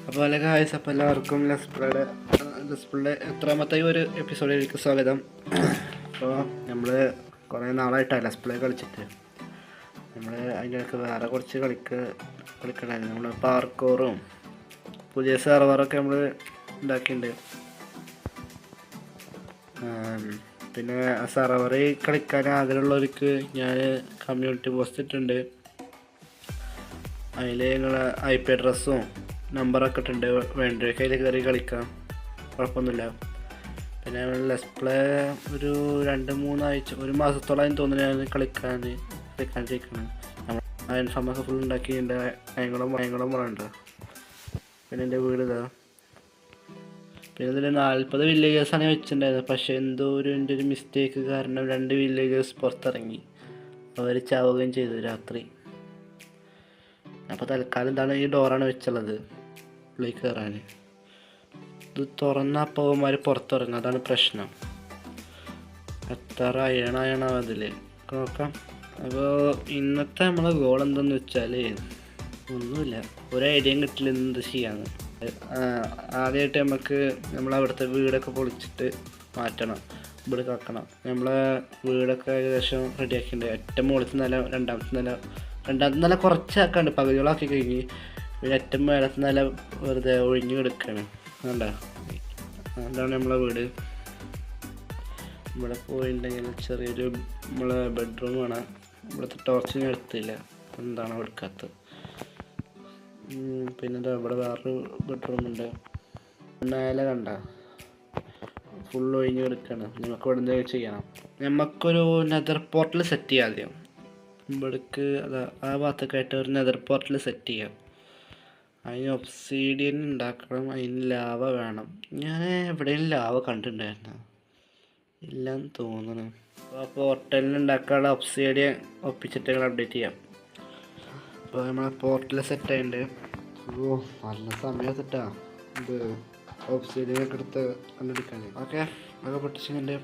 അപ്പോൾ അല്ലെങ്കിൽ ഹായ്സ്, അപ്പോൾ എല്ലാവർക്കും ലെസ്പിളുടെ എത്രാമത്തെ ഒരു എപ്പിസോഡിലേക്ക് സ്വാഗതം. അപ്പോൾ നമ്മൾ കുറേ നാളായിട്ടാണ് ലെസ്പിളെ കളിച്ചിട്ട്. നമ്മൾ അതിൻ്റെ ഇടയ്ക്ക് വേറെ കുറച്ച് കളിക്കണമായിരുന്നു. നമ്മൾ പാർക്കോറും പുതിയ സെർവറൊക്കെ നമ്മൾ ഉണ്ടാക്കിയിട്ടുണ്ട്. പിന്നെ ആ സെർവറിൽ കളിക്കാൻ ആഗ്രഹമുള്ളവർക്ക് ഞാൻ കമ്മ്യൂണിറ്റി പോസ്റ്റ് ഇട്ടിട്ടുണ്ട്. അതിൽ നിങ്ങളെ IP അഡ്രസ്സും നമ്പറൊക്കെ ഇട്ടുണ്ട്. വേണ്ടവർക്ക് അതിൽ കയറി കളിക്കാം, കുഴപ്പമൊന്നുമില്ല. പിന്നെ ലെസ്പ്ലേ ഒരു 2-3 ആഴ്ച, ഒരു മാസത്തോളം തോന്നുന്നു ഞാൻ കളിക്കാണ്ടിരിക്കണം. നമ്മൾ ഇൻഫോമൊക്കെ ഫുൾ ഉണ്ടാക്കിയിട്ടുണ്ട്. ഭയങ്കരം പോലുണ്ട്. പിന്നെ എൻ്റെ വീട് ഇതാ. പിന്നെ ഇതിൽ 40 വില്ലേജേഴ്സാണ് വെച്ചിട്ടുണ്ടായിരുന്നത്. പക്ഷേ എന്തോ എൻ്റെ ഒരു മിസ്റ്റേക്ക് കാരണം 2 വില്ലേജേഴ്സ് പുറത്തിറങ്ങി. അവർ ചാവുകയും ചെയ്തു രാത്രി. അപ്പോൾ തൽക്കാലം എന്താണ് ഈ ഡോറാണ് വെച്ചുള്ളത് ഉള്ളിൽ കയറാൻ. ഇത് തുറന്നപ്പോൾ അവന്മാർ പുറത്തിറങ്ങും, അതാണ് പ്രശ്നം. എത്ര അയണാണ് അതിൽ നോക്കാം. അപ്പോൾ ഇന്നത്തെ നമ്മളെ ഗോൾ എന്തെന്ന് വെച്ചാൽ ഒന്നുമില്ല, ഒരു ഐഡിയയും കിട്ടില്ല എന്ത് ചെയ്യാന്ന്. ആദ്യമായിട്ട് നമുക്ക് നമ്മളവിടുത്തെ വീടൊക്കെ പൊളിച്ചിട്ട് മാറ്റണം, ഇവിടെ കാക്കണം. നമ്മളെ വീടൊക്കെ ഏകദേശം റെഡിയാക്കിയിട്ടുണ്ട്. ഏറ്റവും മുകളിലത്തെ നില, രണ്ടാമത്തെ നില കുറച്ചാക്കാണ്ട് പകുതികളാക്കി കഴിഞ്ഞ്. പിന്നെ ഏറ്റവും മേലത്തെ നില വെറുതെ ഒഴിഞ്ഞു കിടക്കുകയാണ്. വേണ്ട, അതാണ് നമ്മളെ വീട്. ഇവിടെ പോയിട്ടുണ്ടെങ്കിൽ ചെറിയൊരു നമ്മളെ ബെഡ്റൂം ആണ്. ഇവിടുത്തെ ടോർച്ചിന് എടുത്തില്ല, എന്താണ് എടുക്കാത്തത്. പിന്നെ ഇവിടെ വേറൊരു ബെഡ്റൂമുണ്ട്. മേലെ കണ്ട ഫുൾ ഒഴിഞ്ഞു കിടക്കുകയാണ്. നമുക്ക് ഇവിടെ എന്തെങ്കിലും ചെയ്യണം. നമുക്കൊരു നെതർ പോർട്ടൽ സെറ്റ് ചെയ്യാം ആദ്യം. ഇവിടേക്ക് ആ ഭാഗത്തൊക്കെ ആയിട്ട് ഒരു നെതർ പോർട്ടൽ സെറ്റ് ചെയ്യാം. അതിന് ഒബ്സീഡിയൻ ഉണ്ടാക്കണം, അതിന് ലാവ വേണം. ഞാൻ എവിടെയും ലാവ കണ്ടിട്ടുണ്ടായിരുന്നു, ഇല്ലെന്ന് തോന്നുന്നു. അപ്പോൾ പോർട്ടലിന് ഉണ്ടാക്കാനുള്ള ഒബ്സീഡിയൻ ഒപ്പിച്ചിട്ട് ഞങ്ങൾ അപ്ഡേറ്റ് ചെയ്യാം. അപ്പോൾ നമ്മളെ പോർട്ടൽ സെറ്റ് ആയിട്ടുണ്ട്. നല്ല സമയം സെറ്റാ ഇത് ഒബ്സീഡിയനൊക്കെ എടുത്ത് കണ്ടെടുക്കാൻ. ഓക്കെ, അതൊക്കെ പൊട്ടിച്ചിട്ടുണ്ട്.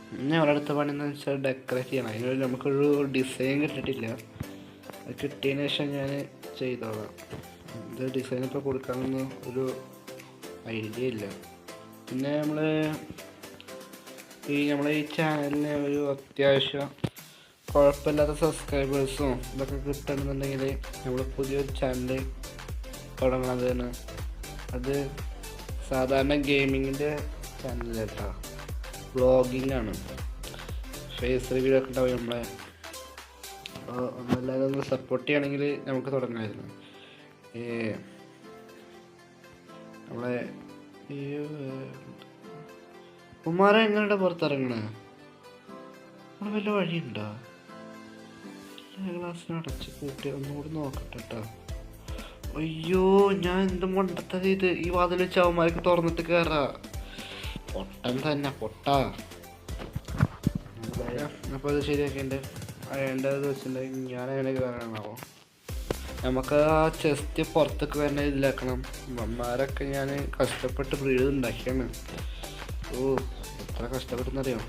പിന്നെ ഒരടുത്ത പണി എന്ന് വെച്ചാൽ ഡെക്കറേറ്റ് ചെയ്യണം. അതിനൊരു നമുക്കൊരു ഡിസൈൻ കിട്ടിയിട്ടില്ല. അത് കിട്ടിയതിന് ശേഷം ഞാൻ ചെയ്തോളാം. ഇത് ഡിസൈനൊക്കെ കൊടുക്കാനൊന്നും ഒരു ഐഡിയ ഇല്ല. പിന്നെ നമ്മളെ ഈ ചാനലിന് ഒരു അത്യാവശ്യം കുഴപ്പമില്ലാത്ത സബ്സ്ക്രൈബേഴ്സും ഇതൊക്കെ കിട്ടണമെന്നുണ്ടെങ്കിൽ നമ്മൾ പുതിയൊരു ചാനൽ തുടങ്ങുന്നതാണ്. അത് സാധാരണ ഗെയിമിങ്ങിൻ്റെ ചാനലായിട്ടാ, വ്ളോഗിങ് ആണ്. ഫേസ് റിവ്യൂ ഒക്കെ ഉണ്ടാവും നമ്മളെ. അപ്പോൾ ഒന്നല്ലാതെ ഒന്ന് സപ്പോർട്ട് ചെയ്യുകയാണെങ്കിൽ നമുക്ക് തുടങ്ങാമായിരുന്നു. നമ്മളെ ഈ ഉമ്മാരെ എങ്ങനെ പുറത്തിറങ്ങണേ? അവിടെ വല്ല വഴിയുണ്ടോ? ഗ്ലാസ്സിന് അടച്ച് കൂട്ടി ഒന്നുകൂടി നോക്കട്ടെ കേട്ടോ. അയ്യോ, ഞാൻ എന്ത് മണ്ടത്തത് ഇത്. ഈ വാതിൽ വെച്ച് അവന്മാർക്ക് തുറന്നിട്ട് കയറാ. പൊട്ടൻ തന്നെ, പൊട്ടാ. അപ്പോൾ അത് ശരിയാക്കിണ്ട് വേണ്ടത് വെച്ചിട്ടുണ്ടെങ്കിൽ ഞാൻ അങ്ങനെ കയറാനാവോ? നമുക്ക് ആ ചെസ്റ്റ് പുറത്തൊക്കെ വരുന്ന ഇതിലാക്കണം. അമ്മമാരൊക്കെ ഞാൻ കഷ്ടപ്പെട്ട് ബ്രീഡ് ഉണ്ടാക്കിയാണ്. എത്ര കഷ്ടപ്പെട്ടെന്നറിയോ?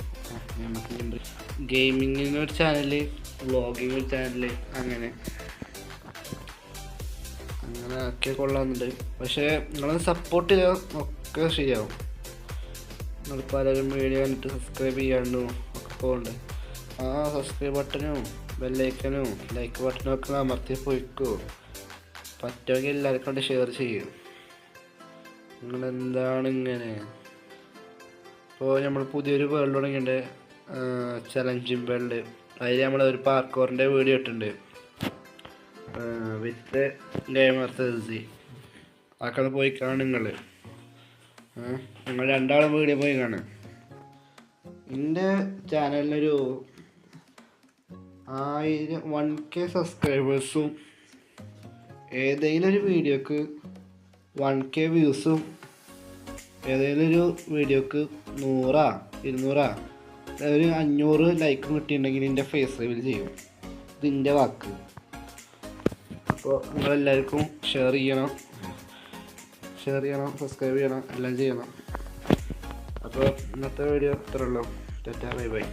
നമുക്ക് ഗെയിമിങ്ങിനൊരു ചാനല്, വ്ളോഗിങ് ഒരു ചാനല്, അങ്ങനെ ആക്കിയ കൊള്ളാമെന്നുണ്ട്. പക്ഷേ നിങ്ങളെ സപ്പോർട്ട് ചെയ്യാൻ ഒക്കെ ശരിയാവും. നിങ്ങൾ പലരും വീഡിയോ കണ്ടിട്ട് സബ്സ്ക്രൈബ് ചെയ്യാണ്ടോ ഒക്കെ പോകുന്നുണ്ട്. ആ സബ്സ്ക്രൈബ് ബട്ടനും ബെല്ലൈക്കനും ലൈക്ക് ബട്ടനും ഒക്കെ അമർത്തി പോയിക്കോ. പറ്റുമെങ്കിൽ എല്ലാവർക്കും കൊണ്ട് ഷെയർ ചെയ്യും. നിങ്ങളെന്താണ് ഇങ്ങനെ? ഇപ്പോൾ നമ്മൾ പുതിയൊരു വേൾഡ് തുടങ്ങിയിട്ടുണ്ട്, ചലഞ്ചിങ് വേൾഡ്. അതിൽ നമ്മളൊരു പാർക്കോറിൻ്റെ വീഡിയോ ഇട്ടിട്ടുണ്ട് വിത്ത് ഗെയിമർസി. അതൊക്കെ പോയി കാണും നിങ്ങൾ രണ്ടാളും വീഡിയോ പോയി കാണും. എൻ്റെ ചാനലിനൊരു 1K സബ്സ്ക്രൈബേഴ്സും ഏതെങ്കിലും ഒരു വീഡിയോക്ക് 1K വ്യൂസും ഏതെങ്കിലും ഒരു വീഡിയോക്ക് 100 200 ഒരു 500 ലൈക്ക് കിട്ടിയിട്ടുണ്ടെങ്കിൽ എൻ്റെ ഫേസ് റിവീൽ ചെയ്യും. ഇതിൻ്റെ വാക്ക്. അപ്പോൾ നിങ്ങളെല്ലാവർക്കും ഷെയർ ചെയ്യണം, സബ്സ്ക്രൈബ് ചെയ്യണം, എല്ലാം ചെയ്യണം. അപ്പോൾ ഇന്നത്തെ വീഡിയോ ഇത്രയുള്ളൂ. Tata, bye by.